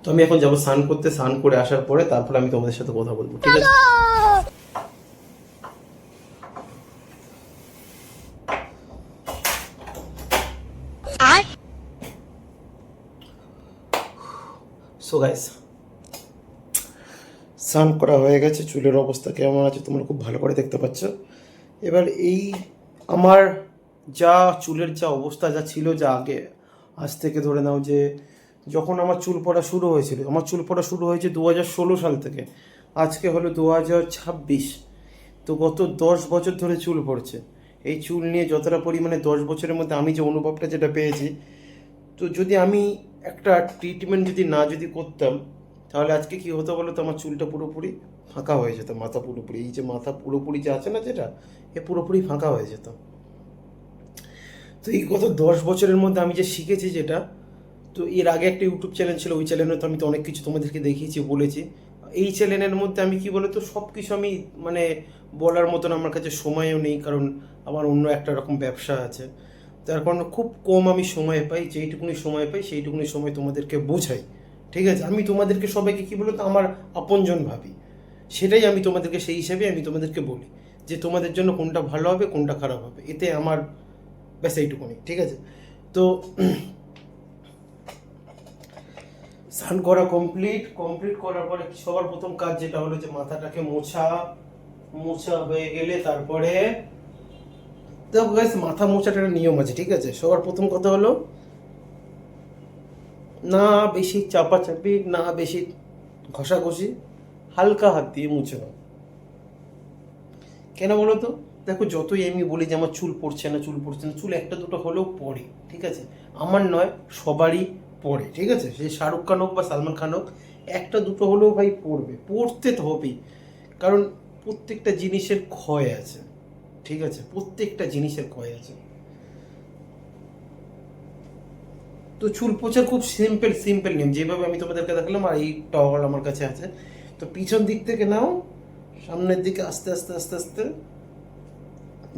তো আমি এখন যাবো স্নান করতে, স্নান করে আসার পরে তারপরে আমি তোমাদের সাথে কথা বলবো, ঠিক আছে? সো গাইস, স্নান করা হয়ে গেছে, চুলের অবস্থা কেমন আছে তোমরা খুব ভালো করে দেখতে পাচ্ছ। এবার এই আমার যা চুলের যা অবস্থা যা ছিল, যা আগে, আজ থেকে ধরে নাও যে যখন আমার চুল পড়া শুরু হয়েছিল, আমার চুল পড়া শুরু হয়েছে 2016 সাল থেকে, আজকে হলো 2026। তো গত 10 বছর ধরে চুল পড়ছে। এই চুল নিয়ে যতটা পরিমাণে 10 বছরের মধ্যে আমি যে অনুভবটা যেটা পেয়েছি, তো যদি আমি একটা ট্রিটমেন্ট যদি করতাম, তাহলে আজকে কি হতো বলো তো, আমার চুলটা পুরোপুরি ফাঁকা হয়ে যেত, মাথা পুরোপুরি, এই যে মাথা পুরোপুরি যে আছে না যেটা, এ পুরোপুরি ফাঁকা হয়ে যেত। তো এই গত 10 বছরের মধ্যে আমি যে শিখেছি যেটা, তো এর আগে একটা ইউটিউব চ্যানেল ছিল, ওই চ্যানেলে তো আমি তো অনেক কিছু তোমাদেরকে দেখিয়েছি, বলেছি। এই চ্যানেলের মধ্যে আমি কি বলতো, সব কিছু আমি মানে বলার মতন আমার কাছে সময়ও নেই, কারণ আমার অন্য একটা রকম ব্যবসা আছে। তার কারণে খুব কম আমি সময় পাই, যেইটুকুনি সময় পাই সেইটুকুনি সময় তোমাদেরকে বোঝাই, ঠিক আছে? আমি তোমাদেরকে সবাইকে কী বলতো, আমার আপনজন ভাবি, সেটাই আমি তোমাদেরকে সেই হিসাবে আমি তোমাদেরকে বলি যে তোমাদের জন্য কোনটা ভালো হবে কোনটা খারাপ হবে, এতে আমার ব্যাস এইটুকুনি, ঠিক আছে? তো স্নান করা কমপ্লিট করার পরে সবার প্রথম কাজ যেটা হলো যে মাথাটাকে মোছা হয়ে গেলে তারপরে দেখো গাইস, মাথা মোছাটা একটা নিয়ম আছে, ঠিক আছে? সবার প্রথম কথা হলো, না বেশি চাপাচাপি, না বেশি ঘষাঘষি, হালকা হাত দিয়ে মুছে নাও। কেন বলো তো? দেখো, যতই আমি বলি যে আমার চুল পড়ছে না, চুল একটা দুটো হলেও পড়ে, ঠিক আছে? আমার নয়, সবারই পড়ে, ঠিক আছে? সে শাহরুখ খান হোক বা সালমান খান হোক, একটা দুটো হলেও ভাই পড়বে, পড়তে তো হবেই। কারণ প্রত্যেকটা জিনিসের ক্ষয় আছে, ঠিক আছে? প্রত্যেকটা জিনিসের ক্ষয় আছে। তো চুল পোছার খুব সিম্পল নিয়ম, যেভাবে আমি তোমাদেরকে দেখালাম, আর এই টাওয়াল আমার কাছে আছে। তো পিছন দিক থেকে নাও, সামনের দিকে আস্তে আস্তে আস্তে আস্তে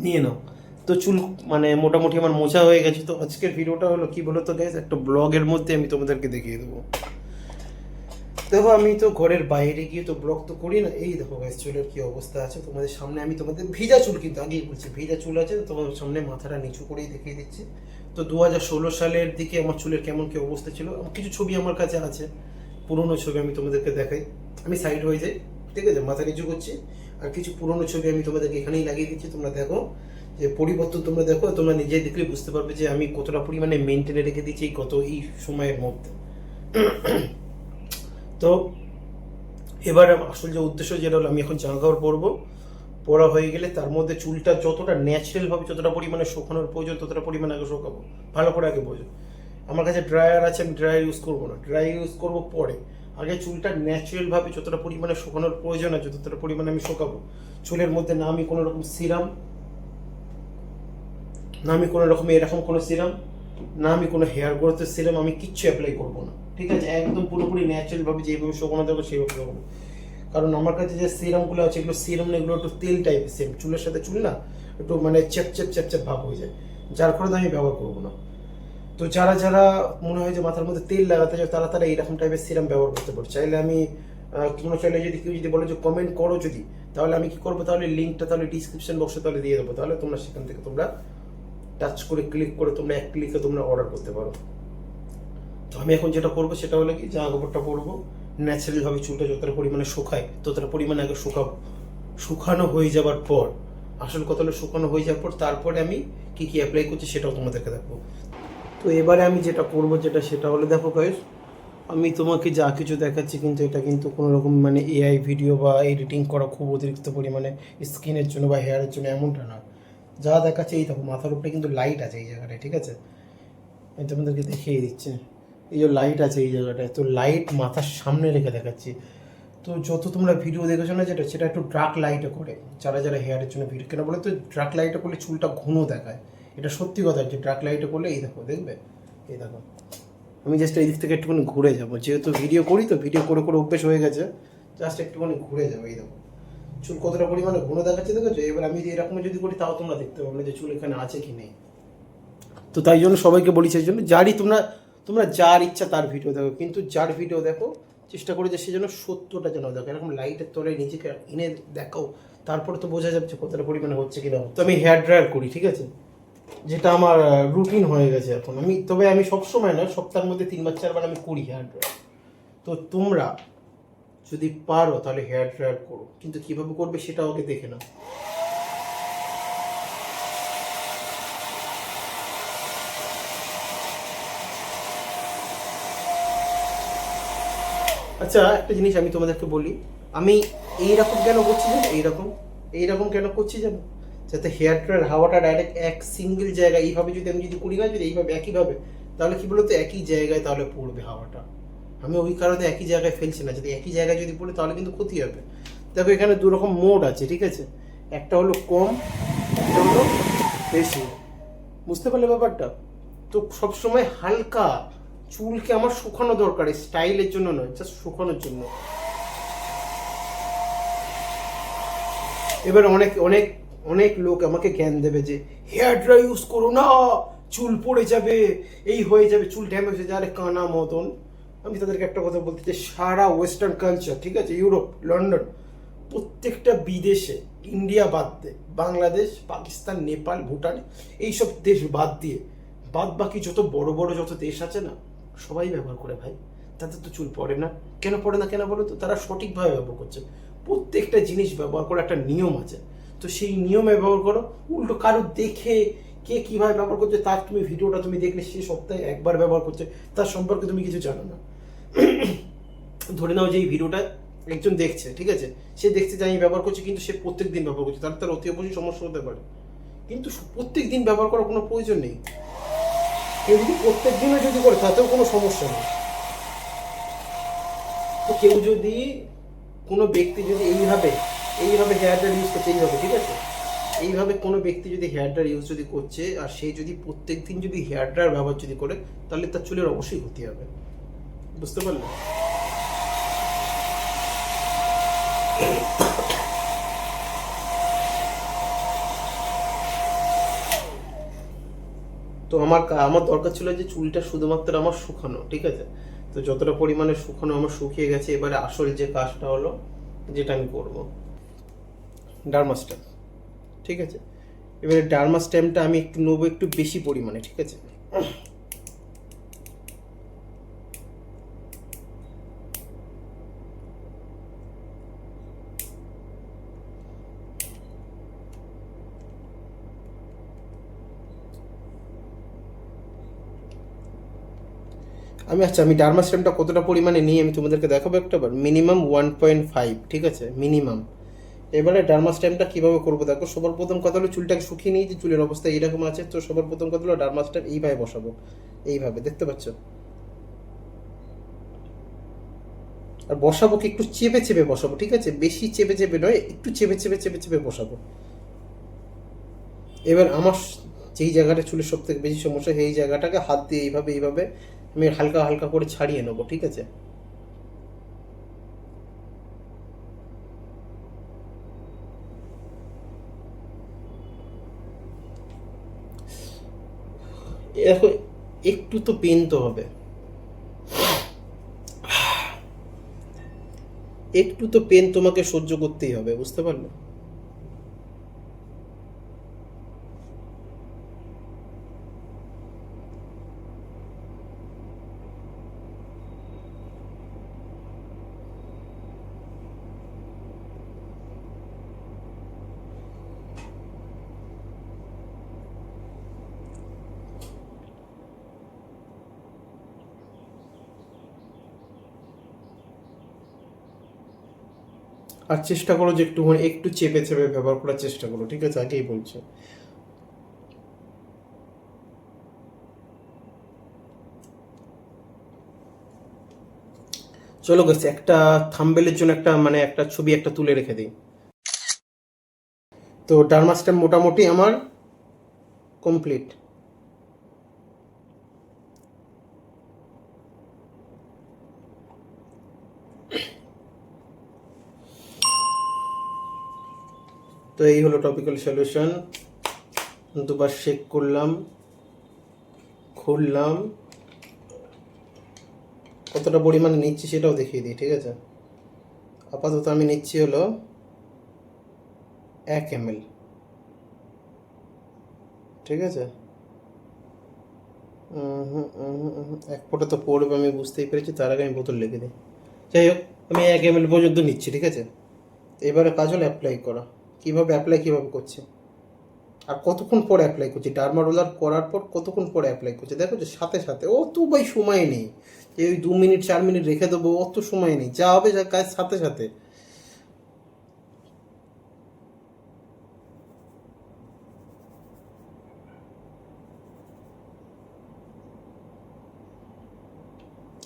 নিয়ে নাও। তো চুল মানে মোটামুটি আমার মোছা হয়ে গেছে। তো আজকের ভিডিওটা হলো কি বলো তো গাইস, একটা ব্লগের মধ্যে আমি তোমাদেরকে দেখিয়ে দেবো। দেখো, আমি তো ঘরের বাইরে গিয়ে তো ব্লগ তো করি না। এই দেখো গাইস, চুলের কি অবস্থা আছে তোমাদের সামনে। আমি তোমাদের ভিজা চুল, কিন্তু আগেই বলছি ভিজা চুল আছে, তোমাদের সামনে মাথাটা নিচু করেই দেখিয়ে দিচ্ছি। তো 2016 সালের দিকে আমার চুলের কেমন কি অবস্থা ছিল, কিছু ছবি আমার কাছে আছে, পুরোনো ছবি আমি তোমাদেরকে দেখাই। আমি সাইড হয়ে যাই, ঠিক আছে? মাথা নিচু করছি, আর কিছু পুরোনো ছবি আমি তোমাদেরকে এখানেই লাগিয়ে দিচ্ছি। তোমরা দেখো যে পরিবর্তন, তোমরা দেখো, তোমরা নিজেই দেখলে বুঝতে পারবে যে আমি কতটা পরিমাণে মেনটেনে রেখে দিচ্ছি এই সময়ের মধ্যে। তো এবার আসল যে উদ্দেশ্য যেটা হলো, আমি এখন জামা কাপড় পরবো, পরা হয়ে গেলে তার মধ্যে চুলটা যতটা ন্যাচারাল ভাবে, যতটা পরিমাণে শুকানোর প্রয়োজন ততটা পরিমাণে আগে শুকাবো, ভালো করে আগে বোঝো। আমার কাছে ড্রায়ার আছে, আমি ড্রায়ার ইউজ করবো না, ড্রায়ার ইউজ করবো পরে। আগে চুলটা ন্যাচারাল ভাবে যতটা পরিমাণে শুকানোর প্রয়োজন আছে ততটা পরিমাণে আমি শুকাবো। চুলের মধ্যে না আমি কোনো রকম সিরাম, না আমি কোনো রকম এরকম কোনো সিরাম, না আমি কোনো হেয়ার গ্রোথের সিরাম, আমি কিচ্ছু অ্যাপ্লাই করবো না, ঠিক আছে? একদম পুরোপুরি ন্যাচারাল ভাবে যেভাবে শুকানো দেবো সেইভাবে শুকাবো। কারণ আমার কাছে যে সিরামগুলো আছে, এগুলো সিরাম না, এগুলো একটু তেল টাইপের, সেম চুলের সাথে চুল না একটু মানে চ্যাপ ভাব হয়ে যায়, যার ফলে আমি ব্যবহার করবো না। তো যারা যারা মনে হয় যে মাথার মধ্যে তেল লাগাতে চায়, তারা এইরকম টাইপের সিরাম ব্যবহার করতে পারে। চাইলে আমি কোনো চাইলে যদি কেউ যদি বলে যে কমেন্ট করো যদি, তাহলে আমি কি করবো, তাহলে লিঙ্কটা তাহলে ডিসক্রিপশন বক্সে তাহলে দিয়ে দেবো, তাহলে তোমরা সেখান থেকে তোমরা টাচ করে ক্লিক করে তোমরা এক ক্লিকে তোমরা অর্ডার করতে পারো। তো আমি এখন যেটা করবো সেটা হলো কি, জামা কাপড়টা পরবো, ন্যাচারালভাবে চুলটা যতটা পরিমাণে শুকায় ততটা পরিমাণে আগে শুকাবো। শুকানো হয়ে যাবার পর, আসল কথা হলো শুকানো হয়ে যাওয়ার পর তারপরে আমি কি কি অ্যাপ্লাই করছি সেটাও তোমাদেরকে দেখবো। তো এবারে আমি যেটা করবো সেটা হলো, দেখো গাইস, আমি তোমাকে যা কিছু দেখাচ্ছি কিন্তু এটা কিন্তু কোনো রকম মানে এআই ভিডিও বা এডিটিং করা খুব অতিরিক্ত পরিমাণে স্কিনের জন্য বা হেয়ারের জন্য এমনটা না। যা দেখাচ্ছে এই দেখো, মাথার উপরে কিন্তু লাইট আছে এই জায়গাটায়, ঠিক আছে? আমি তোমাদেরকে দেখিয়ে দিচ্ছি, এই যে লাইট আছে এই জায়গাটায়, তো লাইট মাথার সামনে রেখে দেখাচ্ছি। তো যত তোমরা ভিডিও দেখেছো না সেটা একটু ডার্ক লাইটে করে, যারা যারা হেয়ারের জন্য ভিডিও, কেন বলে তো ডার্ক লাইটে করলে চুলটা ঘন দেখায়, এটা সত্যি কথা। যে ডার্ক লাইটে করলে এই দেখো, দেখবে, এই দেখো, আমি জাস্ট এই দিক থেকে একটুখানি ঘুরে যাবো, যেহেতু ভিডিও করি তো ভিডিও করে করে অভ্যেস হয়ে গেছে, জাস্ট একটুখানি ঘুরে যাবো। এই দেখো চুল কতটা পরিমাণে ঘন দেখাচ্ছে, দেখেছো? এবার আমি এরকম যদি করি তাও তোমরা দেখতে পাবে যে চুল এখানে আছে কি নেই। তো তাই জন্য সবাইকে বলি, সেই জন্য তোমরা যার ইচ্ছা তার ভিডিও দেখো, কিন্তু যার ভিডিও দেখো চেষ্টা করে যে সে যেন সত্যটা যেন দেখো, এরকম লাইটের তলায় নিজেকে এনে দেখাও, তারপরে তো বোঝা যাচ্ছে কতটা পরিমাণে হচ্ছে কিনা। তো আমি হেয়ার ড্রায়ার করি, ঠিক আছে, যেটা আমার রুটিন হয়ে গেছে এখন। তবে আমি সবসময় না, সপ্তাহের মধ্যে 3 বার 4 বার আমি করি হেয়ার ড্রায়ার। তো তোমরা যদি পারো তাহলে হেয়ার ড্রায়ার করো, কিন্তু কীভাবে করবে সেটা আগে দেখে নাও। আচ্ছা, একটা জিনিস আমি তোমাদেরকে বলি, আমি এইরকম কেন করছি জানো, এইরকম কেন করছি জানো, যাতে হেয়ার ড্রায়ার হাওয়াটা ডাইরেক্ট এক সিঙ্গেল জায়গায় এইভাবে যদি আমি যদি করি না, যদি এইভাবে একইভাবে, তাহলে কি বলতো একই জায়গায় তাহলে পড়বে হাওয়াটা। আমি ওই কারণে একই জায়গায় ফেলছি না, যদি একই জায়গায় যদি পড়ে তাহলে কিন্তু ক্ষতি হবে। দেখো এখানে 2 রকম মোড আছে, ঠিক আছে, একটা হলো কম, একটা হলো বেশি, বুঝতে পারলে ব্যাপারটা? তো সবসময় হালকা চুলকে আমার শুকানো দরকার, স্টাইলের জন্য নয়, জাস্ট শুকানোর জন্য। এবার অনেক অনেক অনেক লোক আমাকে জ্ঞান দেবে যে হেয়ার ড্রাই ইউজ করো না, চুল পড়ে যাবে, এই হয়ে যাবে, চুল ড্যামেজ হয়ে যাবে। কানা মদন, আমি তাদেরকে একটা কথা বলতে চাই, সারা ওয়েস্টার্ন কালচার, ঠিক আছে, ইউরোপ, লন্ডন, প্রত্যেকটা বিদেশে, ইন্ডিয়া বাদ দিয়ে, বাংলাদেশ, পাকিস্তান, নেপাল, ভুটান, এইসব দেশ বাদ দিয়ে বাদ বাকি যত বড় বড় যত দেশ আছে না, সবাই ব্যবহার করে ভাই। তাদের তো চুল পড়ে না। কেন পড়ে না কেন বলো তো? তারা সঠিকভাবে ব্যবহার করছে। প্রত্যেকটা জিনিস ব্যবহার করার একটা নিয়ম আছে, তো সেই নিয়মে ব্যবহার করো। উল্টো কারো দেখে কে কীভাবে ব্যবহার করছে, তার তুমি ভিডিওটা তুমি দেখলে সে সপ্তাহে একবার ব্যবহার করছে, তার সম্পর্কে তুমি কিছু জানো না। ধরে নাও যে এই ভিডিওটা একজন দেখছে, ঠিক আছে, সে দেখছে যে আমি ব্যবহার করছি, কিন্তু সে প্রত্যেক দিন ব্যবহার করছে, তার অতি অবশ্যই সমস্যা হতে পারে। কিন্তু প্রত্যেক দিন ব্যবহার করার কোনো প্রয়োজন নেই। কেউ যদি প্রত্যেক দিনও যদি করে তাতেও কোনো সমস্যা নেই। তো কেউ যদি, কোনো ব্যক্তি যদি এইভাবে হেয়ার ড্রায়ার ইউজ করছে, এইভাবে, ঠিক আছে, এইভাবে কোনো ব্যক্তি যদি হেয়ার ড্রায়ার ইউজ যদি করছে, আর সে যদি প্রত্যেক দিন যদি হেয়ার ড্রায়ার ব্যবহার যদি করে, তাহলে তার চুলের অবশ্যই ক্ষতি হবে, বুঝতে পারলে? তো আমার দরকার ছিল যে চুলটা শুধুমাত্র আমার শুকানো, ঠিক আছে, তো যতটা পরিমাণে শুকানো আমার শুকিয়ে গেছে, এবারে আসল যে কাজটা হলো, যেটা আমি করব, ডার্মা স্টেম, ঠিক আছে। এবারে ডার্মা স্টেমটা আমি একটু নেবো একটু বেশি পরিমাণে, ঠিক আছে। আমি ডার্মা স্টেমটা কতটা পরিমাণে নিই আমি তোমাদেরকে দেখাবো একটাবার। মিনিমাম 1.5, ঠিক আছে, মিনিমাম। এবারে ডার্মা স্টেমটা কীভাবে করবো দেখো। সবার প্রথম কথা হলো চুলটাকে শুকিয়ে নিই, যে চুলের অবস্থা এইরকম আছে, তো সবার প্রথম কথা হলো ডার্মা স্টেম এইভাবে বসাবো, এইভাবে, দেখতে পাচ্ছ। আর বসাবো কি একটু চেপে চেপে বসাবো, ঠিক আছে, বেশি চেপে চেপে নয়, একটু চেপে বসাবো। এবার আমার যেই জায়গাটা চুলের সব থেকে বেশি সমস্যা, সেই জায়গাটাকে হাত দিয়ে এইভাবে আমি হালকা হালকা করে ছাড়িয়ে নেবো, ঠিক আছে। দেখো একটু তো পেন তো হবে, একটু তো পেন তোমাকে সহ্য করতেই হবে, বুঝতে পারলে? আর চেষ্টা করো যে একটু চেপে চেপে ব্যবহার করার চেষ্টা করো, ঠিক আছে, আগেই বলছি। চলো গেছে, একটা থাম্বেলের জন্য একটা একটা ছবি একটা তুলে রেখে দিই। তো ডার্মা স্টেম মোটামুটি আমার কমপ্লিট। তো এই হলো টপিক্যাল সলিউশন। 2বার শেক করলাম, খুললাম, কতটা পরিমাণে নিচ্ছি সেটাও দেখিয়ে দিই, ঠিক আছে। আপাতত আমি নিচ্ছি হলো 1 ml, ঠিক আছে। এক ফোঁটা তো পড়বে, আমি বুঝতেই পেরেছি, তার আগে আমি বোতল লিখে দিই। যাই হোক, আমি 1 ml পর্যন্ত নিচ্ছি, ঠিক আছে। এবারে কাজল অ্যাপ্লাই করা, কীভাবে অ্যাপ্লাই কীভাবে করছি আর কতক্ষণ পরে অ্যাপ্লাই করছি, ডার্মা রোলার করার পর কতক্ষণ পরে অ্যাপ্লাই করছি দেখো, যে সাথে সাথে অত ভাই সময় নেই যে ওই 2 মিনিট 4 মিনিট রেখে দেবো, অত সময় নেই, যা হবে যা কাজ সাথে সাথে।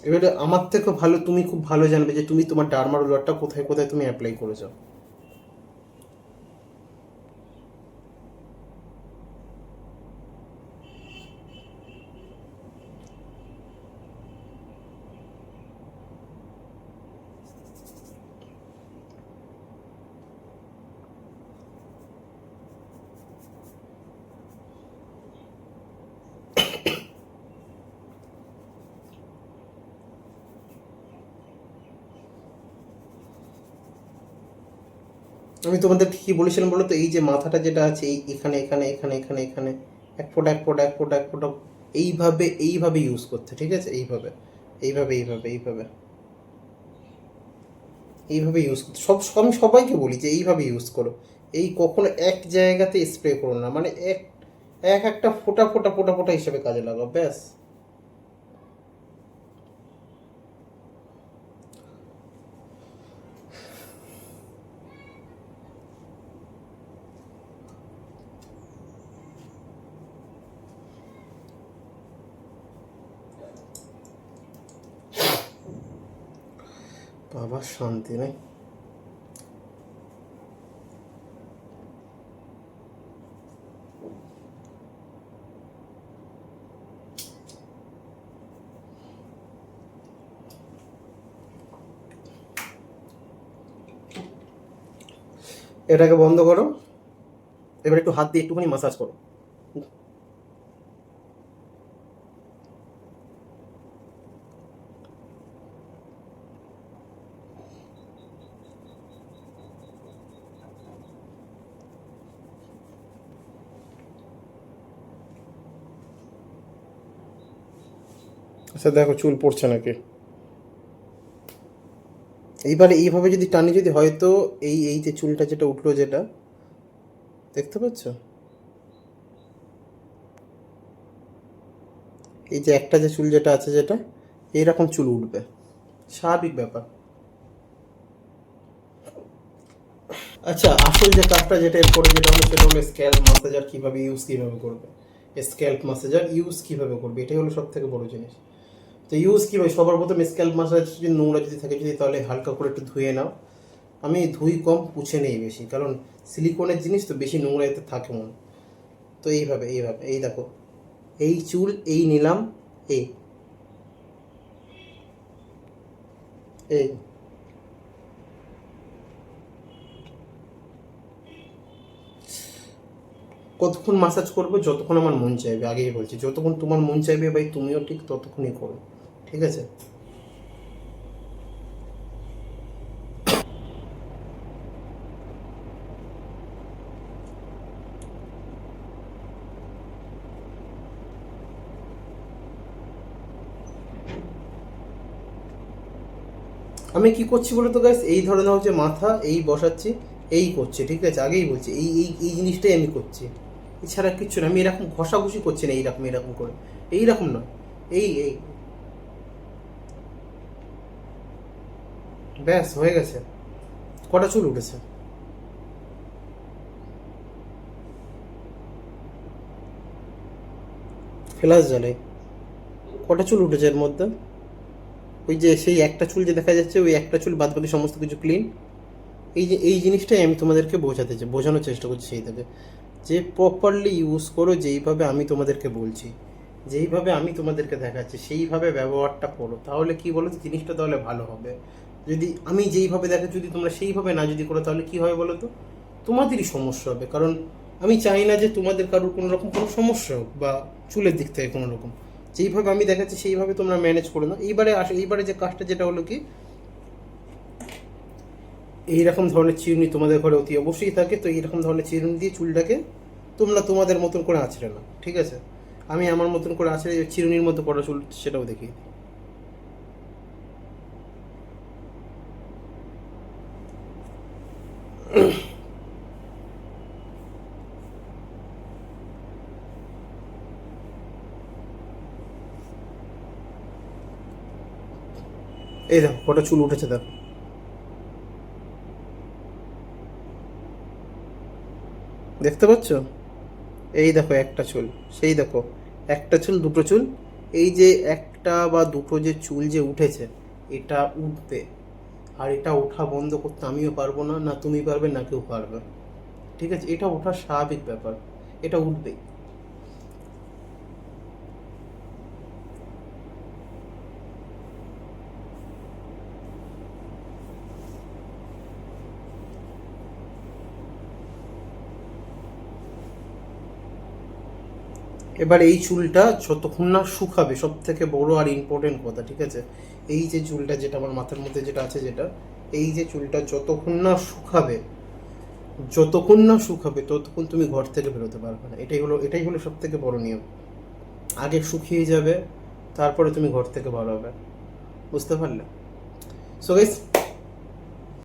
এবারে আমার থেকে ভালো তুমি খুব ভালো জানবে যে তুমি তোমার ডার্মা রোলারটা কোথায় কোথায় তুমি অ্যাপ্লাই করেছো। আমি তোমাদের কী বলেছিলাম বলো তো, এই যে মাথাটা যেটা আছে, এই এখানে এখানে এখানে এখানে এখানে এক ফোঁটা এক ফোঁটা এক ফোঁটা এক ফোঁটা এইভাবে এইভাবে ইউজ করতে, ঠিক আছে। এইভাবে এইভাবে এইভাবে এইভাবে এইভাবে ইউজ করতে, আমি সবাইকে বলি যে এইভাবে ইউজ করো। এই কখনো এক জায়গাতে স্প্রে করো না, মানে এক এক একটা ফোঁটা ফোঁটা ফোঁটা ফোঁটা হিসেবে কাজে লাগাও, ব্যাস। বাবা শান্তি নেই। এটাকে বন্ধ করো, এবার একটু হাত দিয়ে একটুখানি মাসাজ করো। আচ্ছা দেখো চুল পড়ছে নাকি। এইবারে এইভাবে যদি টানি, যদি হয়তো এই এই যে চুলটা যেটা উঠলো, যেটা দেখতে পাচ্ছ, এই যে একটা যে চুল যেটা আছে, যেটা এইরকম চুল উঠবে, স্বাভাবিক ব্যাপার। আচ্ছা, আসল যে কাজটা যেটা এরপরে যেটা হলো সেটা হলো স্ক্যাল্প মাসাজার কীভাবে করবে, স্ক্যাল্প মাসাজার ইউজ কীভাবে করবে, এটাই হলো সব থেকে বড় জিনিস। তো ইউজ কীভাবে, সবার প্রথম স্ক্যাল্প মাসাজ যদি নোংরা যদি থাকে, যদি তাহলে হালকা করে একটু ধুয়ে নাও। আমি ধুই কম, পুছে নেই বেশি, কারণ সিলিকনের জিনিস তো বেশি নোংরা এতে থাকে মনে। তো এইভাবে এইভাবে এই দেখো, এই চুল এই নিলাম, এই এই কতক্ষণ মাসাজ করবো, যতক্ষণ আমার মন চাইবে, আগেই বলছি, যতক্ষণ তোমার মন চাইবে ভাই তুমিও ঠিক ততক্ষণই করো, ঠিক আছে। আমি কি করছি বলো তো গাইস, এই ধরনের হচ্ছে মাথা এই বসাচ্ছি, এই করছি, ঠিক আছে, আগেই বলছি, এই এই এই জিনিসটাই আমি করছি, এছাড়া কিচ্ছু না। আমি এরকম ঘষাঘষি করছি না, এইরকম এরকম করে, এইরকম না, এই এই ব্যাস হয়ে গেছে। কটা চুল উঠেছে? ফ্ল্যাশ জ্বালে। কটা চুল উঠেছে এর মধ্যে? ওই যে সেই একটা চুল যে দেখা যাচ্ছে, ওই একটা চুল, বাদ বাকি সমস্ত কিছু ক্লিন। এই যে এই জিনিসটাই আমি তোমাদেরকে বোঝানোর চেষ্টা করছি সেই থেকে, যে প্রপারলি ইউজ করো, যেইভাবে আমি তোমাদেরকে বলছি, যেইভাবে আমি তোমাদেরকে দেখাচ্ছি সেইভাবে ব্যবহারটা করো, তাহলে কি বলো তো, জিনিসটা তাহলে ভালো হবে। যদি আমি যেইভাবে দেখাচ্ছি যদি তোমরা সেইভাবে না যদি করো, তাহলে কি হবে বলো তো, তোমাদেরই সমস্যা হবে। কারণ আমি চাই না যে তোমাদের কারোর কোনো রকম কোনো সমস্যা হোক, বা চুলের দিক থেকে কোনো রকম। যেইভাবে আমি দেখাচ্ছি সেইভাবে তোমরা ম্যানেজ করে নাও। এইবারে যে কাজটা যেটা হলো কি, এইরকম ধরনের চিরুনি তোমাদের ঘরে অতি অবশ্যই থাকে, তো এইরকম ধরনের চিরুনি দিয়ে চুলটাকে তোমরা তোমাদের মতন করে আঁচড়ে নাও, ঠিক আছে? আমি আমার মতন করে আঁচড়ে চিরুনির মতো পড়া চুল সেটাও দেখিয়ে দিই। এই দেখো কটা চুল উঠেছে, দেখো দেখতে পাচ্ছ? এই দেখো একটা চুল, সেই দেখো একটা চুল, দুটো চুল, এই যে একটা বা দুটো যে চুল যে উঠেছে, এটা উঠবে। আর এটা ওঠা বন্ধ করতে আমিও পারবো না, না তুমি পারবে, না কেউ পারবে, ঠিক আছে? এটা ওঠার স্বাভাবিক ব্যাপার, এটা উঠবেই। এবার এই চুলটা যতক্ষণ না শুকাবে, সব থেকে বড় আর ইম্পর্টেন্ট কথা, ঠিক আছে? এই যে চুলটা যেটা আমার মাথার মধ্যে যেটা আছে, যেটা এই যে চুলটা যতক্ষণ না শুকাবে ততক্ষণ তুমি ঘর থেকে বেরোতে পারবে না। এটাই হলো সব থেকে বড় নিয়ম। আগে শুকিয়ে যাবে, তারপরে তুমি ঘর থেকে বার হবে। বুঝতে পারলে? So guys,